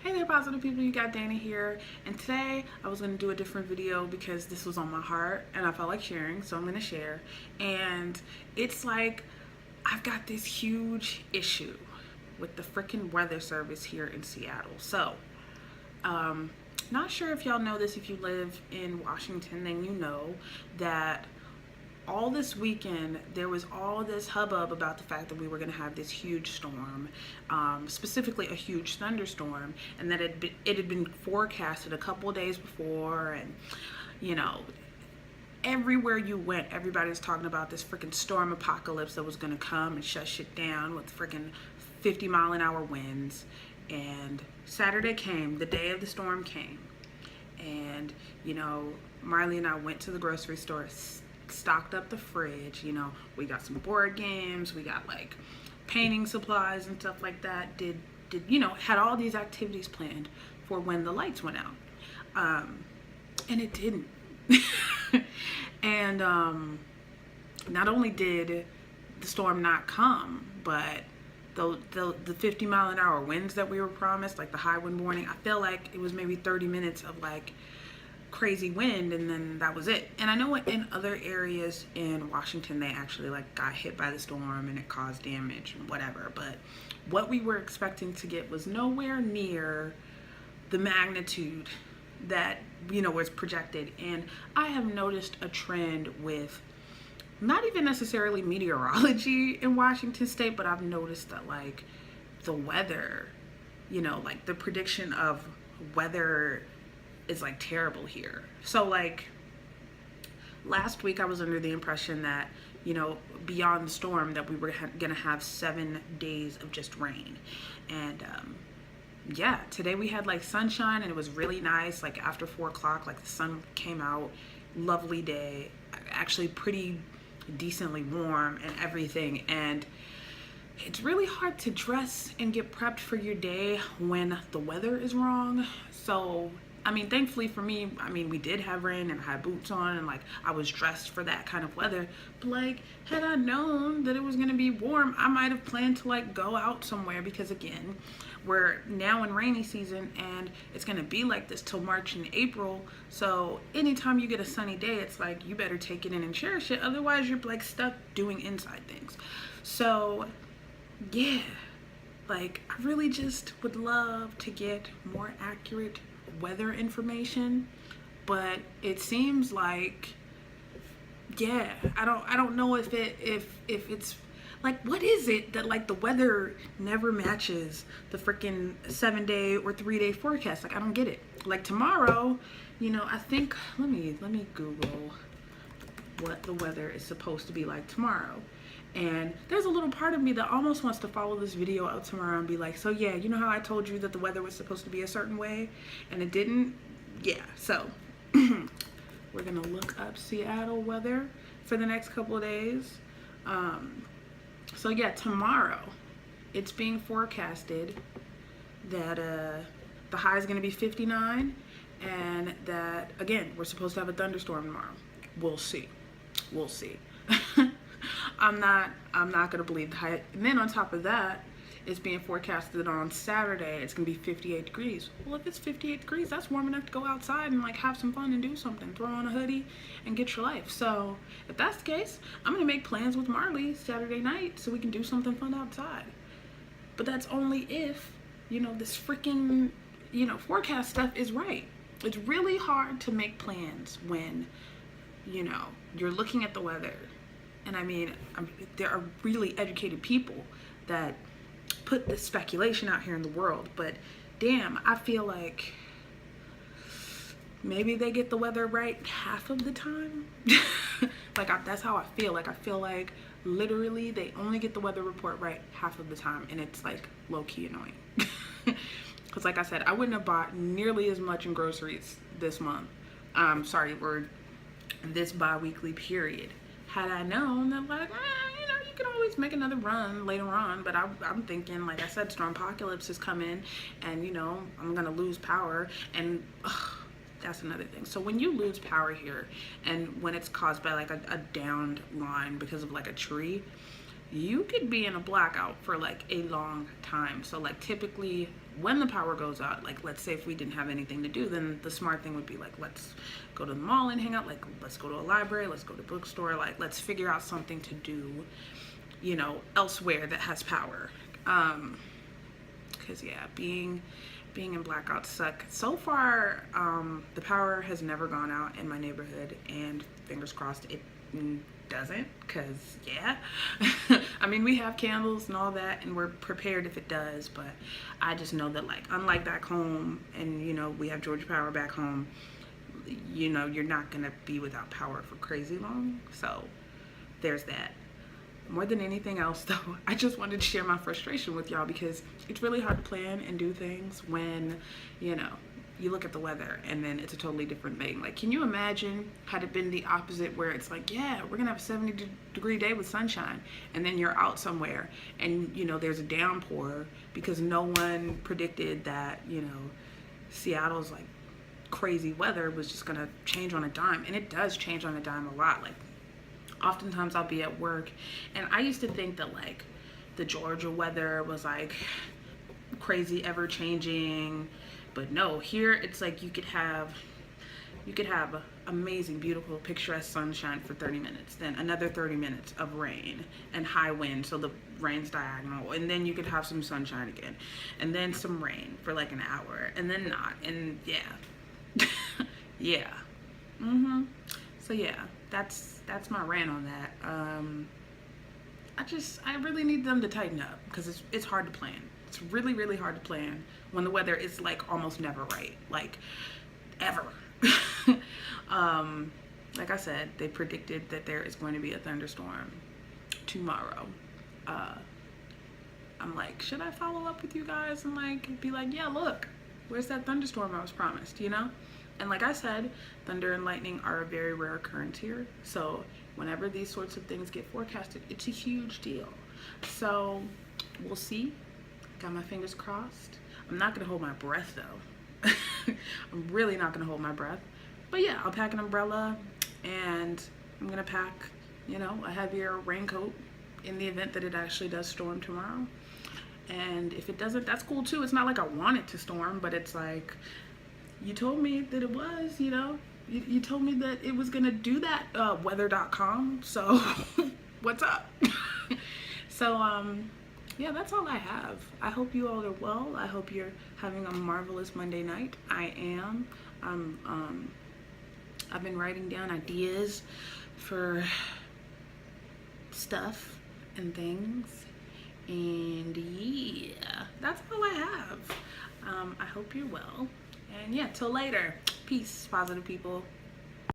Hey there, positive people, you got Dana here, and today I was going to do a different video because this was on my heart and I felt like sharing, so I'm going to share. And it's like, I've got this huge issue with the freaking weather service here in Seattle. So, not sure if y'all know this. If you live in Washington, then you know that all this weekend there was all this hubbub about the fact that we were going to have this huge storm, specifically a huge thunderstorm, and that it had been forecasted a couple of days before. And you know, everywhere you went, everybody's talking about this freaking storm apocalypse that was going to come and shut shit down with freaking 50-mile-an-hour winds. And Saturday came, the day of the storm came, and you know, Marley and I went to the grocery store, stocked up the fridge. You know, we got some board games, we got like painting supplies and stuff like that. Did you know, had all these activities planned for when the lights went out, and it didn't. And not only did the storm not come, but the 50-mile-an-hour winds that we were promised, like the high wind warning, I feel like it was maybe 30 minutes of like crazy wind, and then that was it. And I know in other areas in Washington they actually like got hit by the storm and it caused damage and whatever, but what we were expecting to get was nowhere near the magnitude that, you know, was projected. And I have noticed a trend with not even necessarily meteorology in Washington state, but I've noticed that like the weather, you know, like the prediction of weather is like terrible here. So like last week I was under the impression that, you know, beyond the storm that we were gonna have 7 days of just rain. And yeah, today we had like sunshine and it was really nice. Like after 4 o'clock, like the sun came out, lovely day, actually pretty decently warm and everything. And it's really hard to dress and get prepped for your day when the weather is wrong. So I mean, thankfully for me, I mean, we did have rain and I had boots on and like I was dressed for that kind of weather. But like, had I known that it was gonna be warm, I might have planned to like go out somewhere, because again, we're now in rainy season and it's gonna be like this till March and April. So anytime you get a sunny day, it's like you better take it in and cherish it. Otherwise you're like stuck doing inside things. So yeah, like I really just would love to get more accurate weather information, but it seems like, yeah, I don't know if it's like, what is it that like the weather never matches the freaking 7-day or 3-day forecast? Like I don't get it. Like tomorrow, you know, I think let me Google what the weather is supposed to be like tomorrow. And there's a little part of me that almost wants to follow this video out tomorrow and be like, so yeah, you know how I told you that the weather was supposed to be a certain way and it didn't? Yeah, so we're gonna look up Seattle weather for the next couple of days. So yeah, tomorrow it's being forecasted that the high is gonna be 59, and that again, we're supposed to have a thunderstorm tomorrow. We'll see. I'm not gonna believe the hype. And then on top of that, it's being forecasted on Saturday it's gonna be 58 degrees. Well, if it's 58 degrees, that's warm enough to go outside and like have some fun and do something. Throw on a hoodie and get your life. So if that's the case, I'm gonna make plans with Marley Saturday night so we can do something fun outside. But that's only if, you know, this freaking, you know, forecast stuff is right. It's really hard to make plans when, you know, you're looking at the weather. And I mean, there are really educated people that put this speculation out here in the world, but damn, I feel like maybe they get the weather right half of the time. Like that's how I feel. Like I feel like literally they only get the weather report right half of the time, and it's like low-key annoying. Because like I said, I wouldn't have bought nearly as much in groceries this month. We're this bi-weekly period. Had I known that, like, you know, you could always make another run later on. But I'm thinking, like I said, storm apocalypse is coming, and you know, I'm gonna lose power, and that's another thing. So when you lose power here, and when it's caused by like a downed line because of like a tree, you could be in a blackout for like a long time. So like typically when the power goes out, like let's say if we didn't have anything to do, then the smart thing would be like, let's go to the mall and hang out, like let's go to a library, let's go to a bookstore, like let's figure out something to do, you know, elsewhere that has power. Because yeah, being in blackouts suck. So far, the power has never gone out in my neighborhood, and fingers crossed it doesn't, because yeah. I mean, we have candles and all that, and we're prepared if it does, but I just know that, like, unlike back home, and you know, we have Georgia Power back home, you know, you're not gonna be without power for crazy long. So there's that. More than anything else though, I just wanted to share my frustration with y'all, because it's really hard to plan and do things when, you know, you look at the weather and then it's a totally different thing. Like, can you imagine had it been the opposite, where it's like, yeah, we're gonna have a 70-degree day with sunshine, and then you're out somewhere and, you know, there's a downpour because no one predicted that, you know, Seattle's like crazy weather was just gonna change on a dime. And it does change on a dime a lot. Like, oftentimes I'll be at work and I used to think that like the Georgia weather was like crazy, ever changing, but no, here it's like you could have amazing, beautiful, picturesque sunshine for 30 minutes, then another 30 minutes of rain and high wind, so the rain's diagonal, and then you could have some sunshine again, and then some rain for like an hour, and then not, and yeah. Yeah. So yeah, that's my rant on that. I really need them to tighten up, because it's hard to plan. It's really, really hard to plan when the weather is like almost never right, like ever. Like I said, they predicted that there is going to be a thunderstorm tomorrow. I'm like, should I follow up with you guys and like be like, yeah, look, where's that thunderstorm I was promised, you know? And like I said, thunder and lightning are a very rare occurrence here. So whenever these sorts of things get forecasted, it's a huge deal. So we'll see. Got my fingers crossed. I'm not gonna hold my breath though. I'm really not gonna hold my breath. But yeah, I'll pack an umbrella, and I'm gonna pack, you know, a heavier raincoat in the event that it actually does storm tomorrow. And if it doesn't, that's cool too. It's not like I want it to storm, but it's like, you told me that it was, you know, you told me that it was gonna do that, weather.com, so what's up? So yeah, that's all I have. I hope you all are well. I hope you're having a marvelous Monday night. I am. I've been writing down ideas for stuff and things, and yeah, that's all I have. I hope you're well, and yeah, till later. Peace, positive people.